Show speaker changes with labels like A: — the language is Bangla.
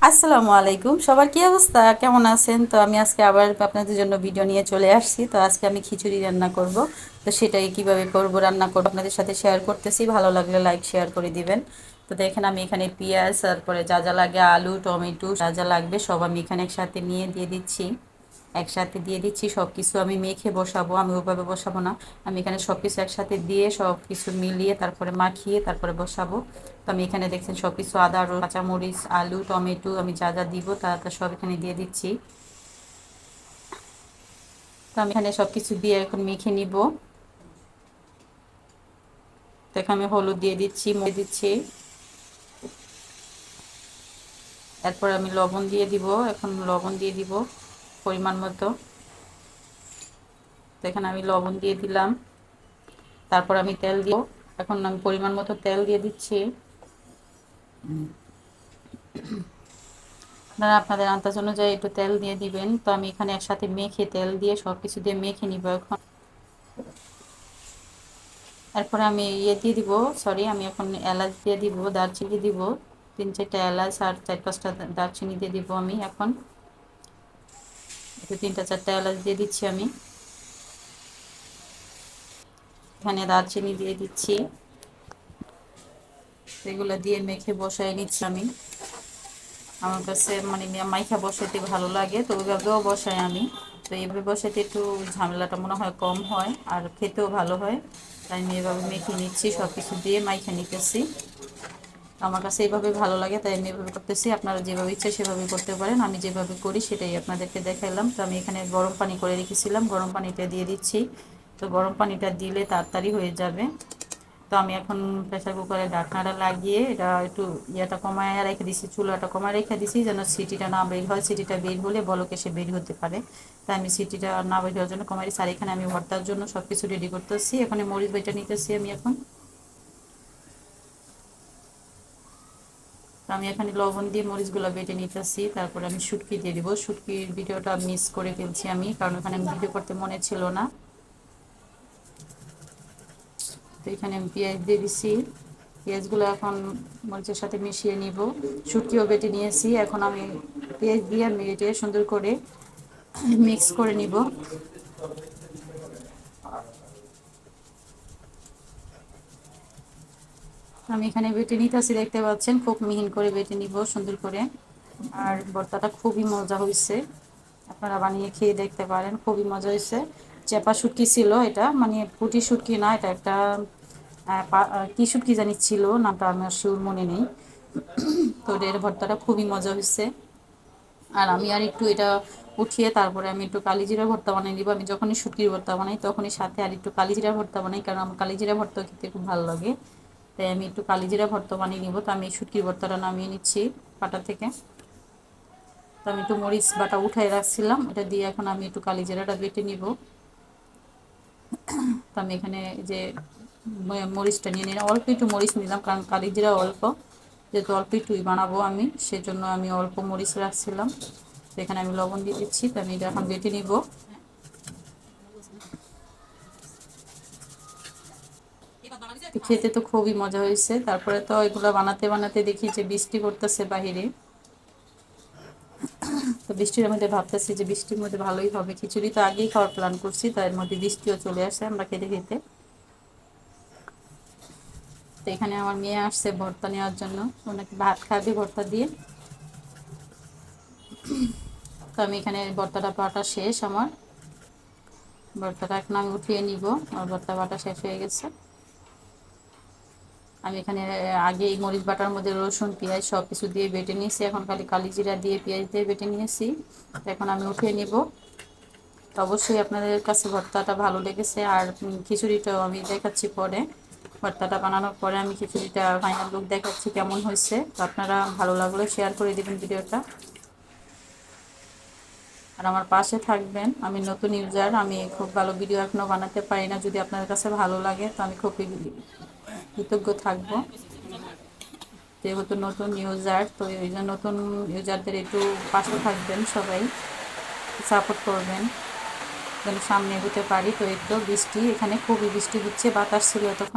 A: আসসালামু আলাইকুম, সবার কি অবস্থা, কেমন আছেন? তো আমি আজকে আবার আপনাদের জন্য ভিডিও নিয়ে চলে আসছি। তো আজকে আমি খিচুড়ি রান্না করব। তো সেটাই কিভাবে করব, রান্না করব আপনাদের সাথে শেয়ার করতেছি। ভালো লাগলে লাইক শেয়ার করে দিবেন। তো দেখেন আমি এখানে পেঁয়াজ, তারপরে যা যা লাগে আলু টমেটো যা যা লাগবে সব আমি এখানে একসাথে নিয়ে দিয়ে দিচ্ছি। একসাথে দিয়ে দিচ্ছি সব কিছু আমি মেখে বসাবো, আমি ওভাবে বসাবো না। আমি এখানে সব কিছু একসাথে দিয়ে সব কিছু মিলিয়ে তারপরে মাখিয়ে তারপরে বসাবো। তো আমি এখানে দেখছেন সব কিছু আদা রসুন কাঁচামরিচ আলু টমেটো আমি যা যা দিব তা তা সব এখানে দিয়ে দিচ্ছি। তো আমি এখানে সব কিছু দিয়ে এখন মেখে নিব। তো এখানে আমি হলুদ দিয়ে দিচ্ছি, মরিচ দিচ্ছি, এরপর আমি লবণ দিয়ে দিব। এখন লবণ দিয়ে দিব পরিমাণ মতো। তো এখানে আমি লবণ দিয়ে দিলাম, তারপর আমি তেল দিব। এখন আমি পরিমাণ মতো তেল দিয়ে দিচ্ছি। আপনারা আপনাদের আন্দাজ অনুযায়ী একটু তেল দিয়ে দিবেন। তো আমি এখানে একসাথে মেখে তেল দিয়ে সব কিছু দিয়ে মেখে নিব এখন। এরপরে আমি দিয়ে দিব, সরি, আমি এখন এলাচ দিয়ে দিব, দারচিনি দিব, 3-4টা এলাচ আর 4-5টা দারচিনি দিয়ে দিব। আমি এখন একটু 3-4টা এলাচ দিয়ে দিচ্ছি আমি এখানে, দারচিনি দিয়ে দিচ্ছি। এগুলো দিয়ে মেখে বসাই নিচ্ছি আমি। আমার কাছে মানে মাইখা বসাতে ভালো লাগে, তো ওইভাবেও বসাই আমি। তো এইভাবে বসাতে একটু ঝামেলাটা মনে হয় কম হয় আর খেতেও ভালো হয়। তাই আমি এভাবে মেখে নিচ্ছি, সব কিছু দিয়ে মাইখা নিতেছি। আমার কাছে এইভাবে ভালো লাগে তাই আমি এভাবে করতেছি। আপনারা যেভাবে ইচ্ছা সেভাবে করতে পারেন, আমি যেভাবে করি সেটাই আপনাদেরকে দেখালাম। তো আমি এখানে গরম পানি করে রেখেছিলাম, গরম পানিটা দিয়ে দিচ্ছি। তো গরম পানিটা দিলে তাড়াতাড়ি হয়ে যাবে। তো আমি এখন প্রেসার কুকারে ঢাকনাটা লাগিয়ে এটা একটু ইয়েটা কমায় রেখে দিছি, চুলাটা কমায় রেখে দিছি যেন সিটিটা না বের হয়। সিটিটা বের হলে বলকে সে বের হতে পারে। তাই আমি সিটিটা না বের হওয়ার জন্য কমাই দিচ্ছি। আর এখানে আমি ভর্তার জন্য সব কিছু রেডি করতেছি। এখানে মরিচ বেটে নিতেছি আমি এখন। আমি এখানে লবণ দিয়ে মরিচগুলো বেটে নিতেছি, তারপরে আমি শুটকি দিয়ে দিব। শুটকির ভিডিওটা মিস করে ফেলছি আমি, কারণ এখানে আমি ভিডিও করতে মনে ছিল না। তো এখানে আমি পেঁয়াজ দিয়ে দিছি, পেঁয়াজগুলো এখন মরিচের সাথে মিশিয়ে নিব। শুটকিও বেটে নিয়েছি, এখন আমি পেঁয়াজ দিয়ে মেটে সুন্দর করে মিক্স করে নিব। আমি এখানে বেটে নিতেছি, দেখতে পাচ্ছেন খুব মিহিন করে বেটে নিব সুন্দর করে। আর ভর্তাটা খুবই মজা হয়েছে, আপনারা বানিয়ে খেয়ে দেখতে পারেন, খুবই মজা হয়েছে। চেপা শুটকি ছিল এটা, মানে পুঁটি শুটকি না, এটা একটা কি শুটকি জানি ছিল, নামটা আমার শিওর মনে নেই। তো এর ভর্তাটা খুবই মজা হয়েছে। আর আমি আর একটু এটা উঠিয়ে তারপরে আমি একটু কালিজিরা ভর্তা বানিয়ে দিব। আমি যখনই শুটকির ভর্তা বানাই তখনই সাথে আর একটু কালিজিরা ভর্তা বানাই, কারণ আমার কালিজিরা ভর্তা খেতে খুব ভালো লাগে। তাই আমি একটু কালিজিরা ভর্তা বানিয়ে নিব। তো আমি শুটকির ভর্তাটা নামিয়ে নিচ্ছি পাটা থেকে। তো আমি একটু মরিচ বাটা উঠাই রাখছিলাম, এটা দিয়ে এখন আমি একটু কালিজিরাটা বেটে নিব। তো আমি এখানে যে মরিচটা নিয়ে নিলাম, অল্প একটু মরিচ নিলাম, কারণ কালিজিরা অল্প, যেহেতু অল্প একটুই বানাবো আমি, সেজন্য আমি অল্প মরিচ রাখছিলাম। তো এখানে আমি লবণ দিয়ে দিচ্ছি। তো আমি এটা এখন বেটে নিব। খেতে তো খুবই মজা হয়েছে। তারপরে তো এগুলো বানাতে বানাতে দেখি যে বৃষ্টি পড়তেছে বাহিরে। তো বৃষ্টির মধ্যে ভাবতেছি যে বৃষ্টির মধ্যে ভালোই হবে, খিচুড়ি তো আগেই খাওয়ার প্ল্যান করছি, তার মধ্যে বৃষ্টিও চলে আসে আমরা খেতে খেতে। তো এখানে আমার মেয়ে আসছে ভর্তা নেওয়ার জন্য, ওনাকে ভাত খাবে ভর্তা দিয়ে। তো আমি এখানে ভর্তাটা বাটা শেষ আমার, ভর্তাটা এখন আমি উঠিয়ে নিব। আমার ভর্তা বাটা শেষ হয়ে গেছে। আমি এখানে আগে এই মরিচ বাটার মধ্যে রসুন পেঁয়াজ সব কিছু দিয়ে বেটে নিয়েছি, এখন খালি কালি জিরা দিয়ে পেঁয়াজ দিয়ে বেটে নিয়েছি। এখন আমি উঠিয়ে নিব। তো অবশ্যই আপনাদের কাছে ভর্তাটা ভালো লেগেছে। আর খিচুড়িটাও আমি দেখাচ্ছি পরে, ভর্তাটা বানানোর পরে আমি খিচুড়িটা ফাইনাল লুক দেখাচ্ছি কেমন হয়েছে। তো আপনারা ভালো লাগলে শেয়ার করে দেবেন ভিডিওটা, আর আমার পাশে থাকবেন। আমি নতুন ইউজার, আমি খুব ভালো ভিডিও এখনও বানাতে পারি না, যদি আপনাদের কাছে ভালো লাগে তো আমি খুব কৃতজ্ঞ থাকবো। যেহেতু নতুন ইউজার, তো এই যে নতুন ইউজারদের একটু পাশে থাকবেন, সবাই সাপোর্ট করবেন যেন সামনে এগোতে পারি। তো একটু বৃষ্টি, এখানে খুবই বৃষ্টি হচ্ছে, বাতাস ছিল তখন।